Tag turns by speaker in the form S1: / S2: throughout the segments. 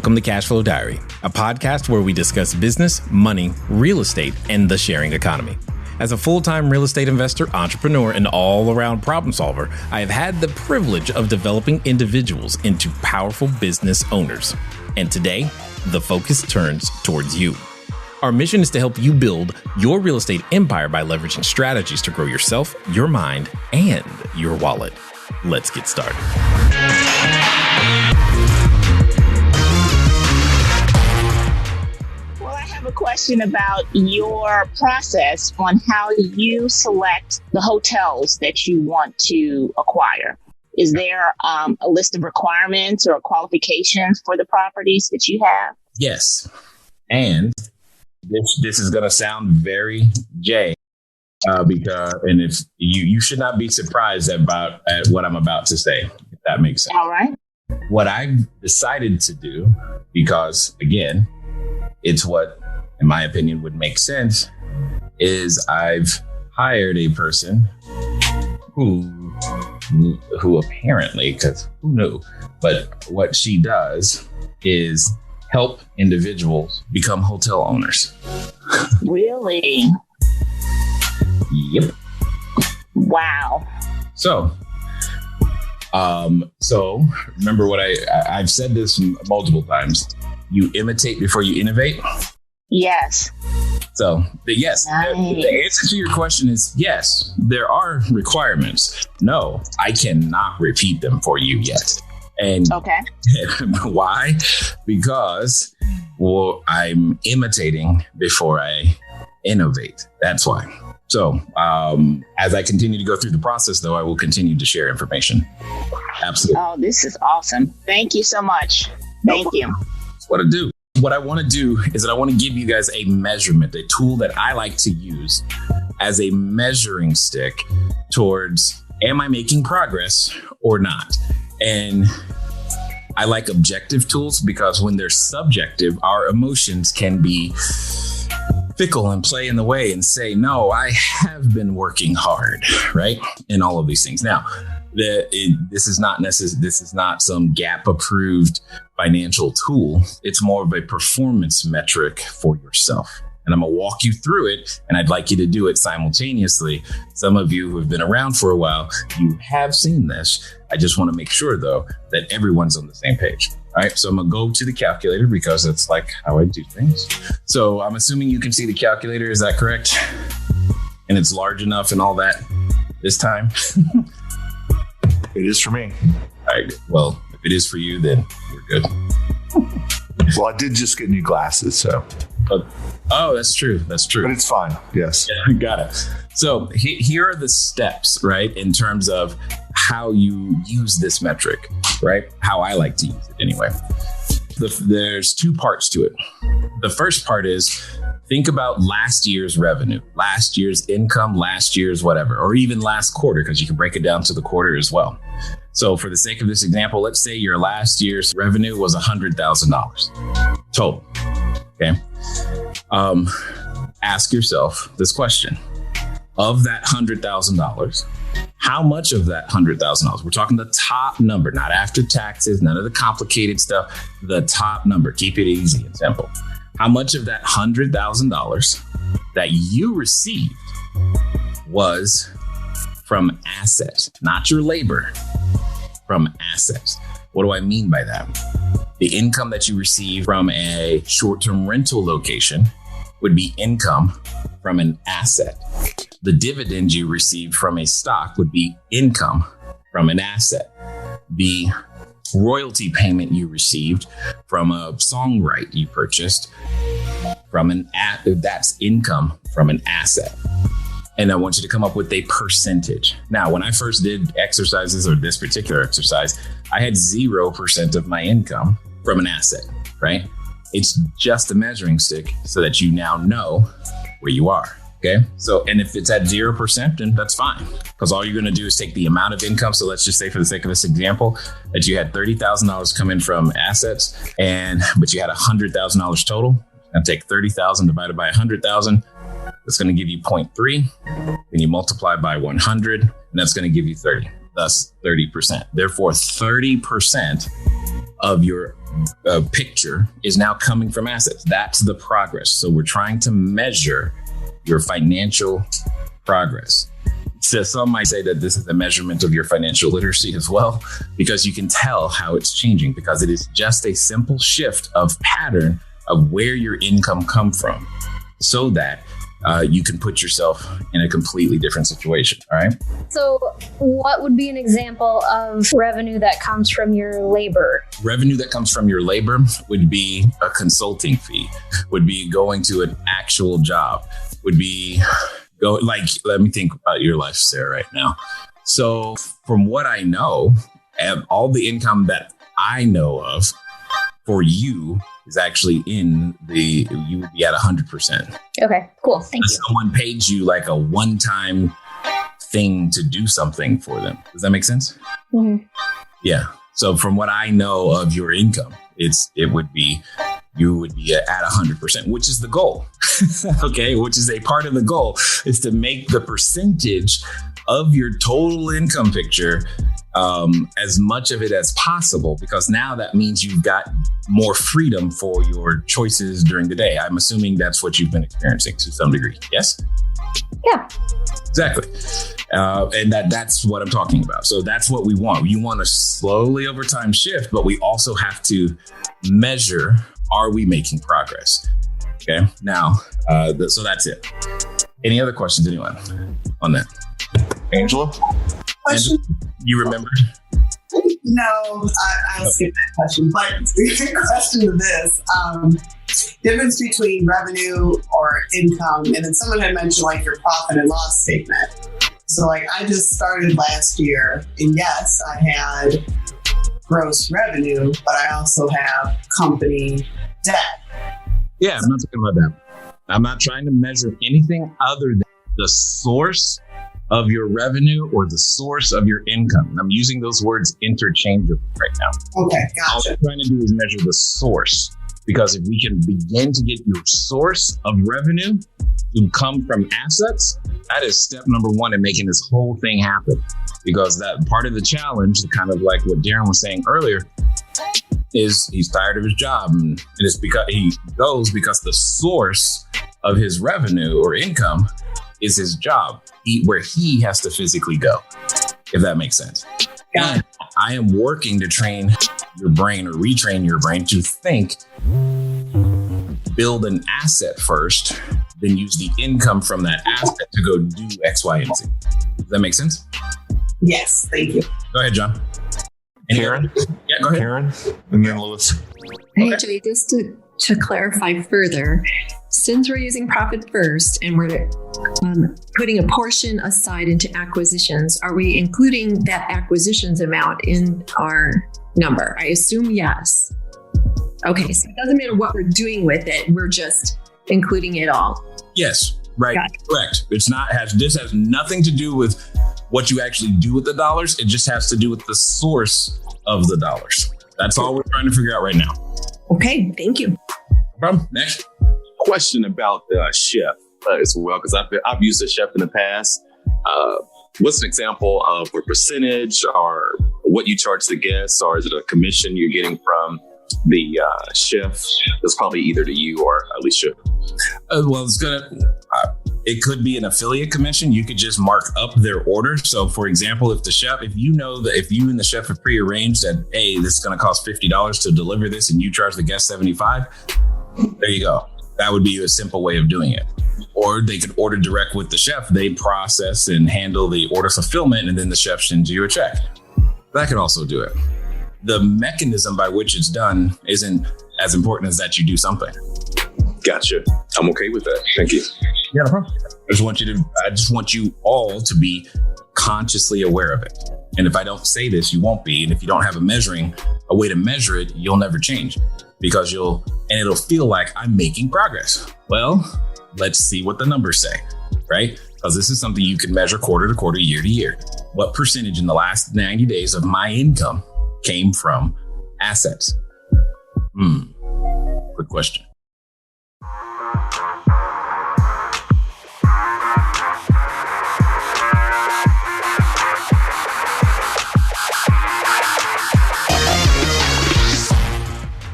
S1: Welcome to Cashflow Diary, a podcast where we discuss business, money, real estate, and the sharing economy. As a full-time real estate investor, entrepreneur, and all-around problem solver, I have had the privilege of developing individuals into powerful business owners. And today, the focus turns towards you. Our mission is to help you build your real estate empire by leveraging strategies to grow yourself, your mind, and your wallet. Let's get started.
S2: A question about your process on how you select the hotels that you want to acquire. Is there a list of requirements or qualifications for the properties that you have?
S3: Yes. And this is going to sound very because if you should not be surprised at what I'm about to say, if that makes sense.
S2: All right.
S3: What I've decided to do, because again, it's what in my opinion would make sense, is I've hired a person who apparently, because who knew, but what she does is help individuals become hotel owners.
S2: Really?
S3: Yep.
S2: Wow.
S3: So remember what I've said this multiple times. You imitate before you innovate.
S2: Yes.
S3: So yes,
S2: nice.
S3: The answer to your question is yes, there are requirements. No, I cannot repeat them for you yet. And
S2: okay.
S3: Why? Because I'm imitating before I innovate. That's why. So as I continue to go through the process, though, I will continue to share information. Absolutely.
S2: Oh, this is awesome. Thank you so much. Thank you.
S3: That's what I do. What I want to do is that I want to give you guys a measurement, a tool that I like to use as a measuring stick towards, am I making progress or not? And I like objective tools because when they're subjective, our emotions can be fickle and play in the way and say, no, I have been working hard, right? And all of these things. Now, this is not some GAP approved financial tool. It's more of a performance metric for yourself. And I'm going to walk you through it, and I'd like you to do it simultaneously. Some of you who have been around for a while, you have seen this. I just want to make sure, though, that everyone's on the same page. All right, so I'm going to go to the calculator because that's like how I do things. So I'm assuming you can see the calculator. Is that correct? And it's large enough and all that this time?
S4: It is for me.
S3: All right. Well, if it is for you, then we're good.
S4: Well, I did just get new glasses, so.
S3: Oh, that's true. That's true.
S4: But it's fine. Yes.
S3: Yeah, got it. So here are the steps, right, in terms of how you use this metric, right? How I like to use it anyway. There's two parts to it. The first part is think about last year's revenue, last year's income, last year's whatever, or even last quarter, because you can break it down to the quarter as well. So for the sake of this example, let's say your last year's revenue was $100,000 total. Okay. Ask yourself this question. Of that $100,000, how much of that $100,000? We're talking the top number, not after taxes, none of the complicated stuff, the top number. Keep it easy and simple. How much of that $100,000 that you received was from assets, not your labor, from assets? What do I mean by that? The income that you receive from a short-term rental location would be income from an asset. The dividends you receive from a stock would be income from an asset. The royalty payment you received from a songwrite you purchased from that's income from an asset. And I want you to come up with a percentage. Now, when I first did exercises or this particular exercise, I had 0% of my income from an asset, right? It's just a measuring stick so that you now know where you are. Okay. So, and if it's at 0%, then that's fine. Because all you're going to do is take the amount of income. So let's just say for the sake of this example that you had $30,000 come in from assets but you had $100,000 total, and take 30,000 divided by 100,000. That's going to give you 0.3. Then you multiply by 100 and that's going to give you 30. Thus 30%. Therefore, 30% of your picture is now coming from assets. That's the progress. So we're trying to measure your financial progress. So some might say that this is a measurement of your financial literacy as well, because you can tell how it's changing, because it is just a simple shift of pattern of where your income come from, so that you can put yourself in a completely different situation. All right.
S5: So what would be an example of revenue that comes from your labor?
S3: Revenue that comes from your labor would be a consulting fee, would be going to an actual job, would be let me think about your life, Sarah, right now. So from what I know, all the income that I know of for you is actually you would be at 100%.
S5: Okay, cool. Thank you.
S3: Someone paid you like a one-time thing to do something for them. Does that make sense?
S5: Mm-hmm.
S3: Yeah. So from what I know of your income, you would be at 100%, which is the goal. Okay. Which is a part of the goal, is to make the percentage of your total income picture as much of it as possible, because now that means you've got more freedom for your choices during the day. I'm assuming that's what you've been experiencing to some degree. Yes?
S5: Yeah.
S3: Exactly. And that's what I'm talking about. So that's what we want. You want to slowly over time shift, but we also have to measure, are we making progress? Okay. Now, so that's it. Any other questions, anyone, on that?
S4: Angela?
S6: Question?
S3: You remembered?
S6: No, I'll skip that question. But the question to this, difference between revenue or income, and then someone had mentioned like your profit and loss statement. So like I just started last year, and yes, I had gross revenue, but I also have company debt.
S3: Yeah, I'm not talking about that. I'm not trying to measure anything other than the source of your revenue or the source of your income. I'm using those words interchangeably right now.
S6: Okay, gotcha.
S3: All I'm trying to do is measure the source, because if we can begin to get your source of revenue to come from assets, that is step number one in making this whole thing happen. Because that part of the challenge, kind of like what Darren was saying earlier, is he's tired of his job, and it's because he goes because the source of his revenue or income is his job, where he has to physically go, if that makes sense.
S6: Yeah.
S3: And I am working to train your brain or retrain your brain to think, build an asset first, then use the income from that asset to go do X, Y, and Z. Does that make sense?
S6: Yes, thank you.
S3: Go ahead, John.
S4: Karen?
S3: Yeah, go ahead.
S4: Karen? And then Lewis.
S7: Hey, Jay, just to clarify further, since we're using profit first and we're putting a portion aside into acquisitions, are we including that acquisitions amount in our number? I assume yes. Okay, so it doesn't matter what we're doing with it. We're just including it all.
S3: Yes, right. Correct. This has nothing to do with what you actually do with the dollars. It just has to do with the source of the dollars. That's all we're trying to figure out right now.
S7: Okay, thank you.
S3: No problem. Next.
S8: Question about the chef as well, because I've used a chef in the past. What's an example of a percentage or what you charge the guests, or is it a commission you're getting from the chef? That's probably either to you or Alicia.
S3: Well, it could be an affiliate commission. You could just mark up their order. So for example, if you and the chef have prearranged that, hey, this is going to cost $50 to deliver this and you charge the guest $75, there you go. That would be a simple way of doing it. Or they could order direct with the chef. They process and handle the order fulfillment, and then the chef sends you a check. That could also do it. The mechanism by which it's done isn't as important as that you do something.
S8: Gotcha. I'm okay with that. Thank you.
S3: Yeah, no problem. I just want you all to be consciously aware of it. And if I don't say this, you won't be. And if you don't have a way to measure it, you'll never change, because it'll feel like I'm making progress. Well, let's see what the numbers say, right? Because this is something you can measure quarter to quarter, year to year. What percentage in the last 90 days of my income came from assets? Good question.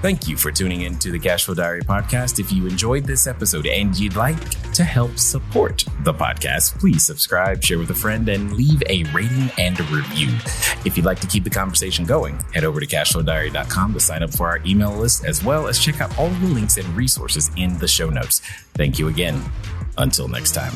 S1: Thank you for tuning in to the Cashflow Diary podcast. If you enjoyed this episode and you'd like to help support the podcast, please subscribe, share with a friend, and leave a rating and a review. If you'd like to keep the conversation going, head over to CashFlowDiary.com to sign up for our email list, as well as check out all the links and resources in the show notes. Thank you again. Until next time.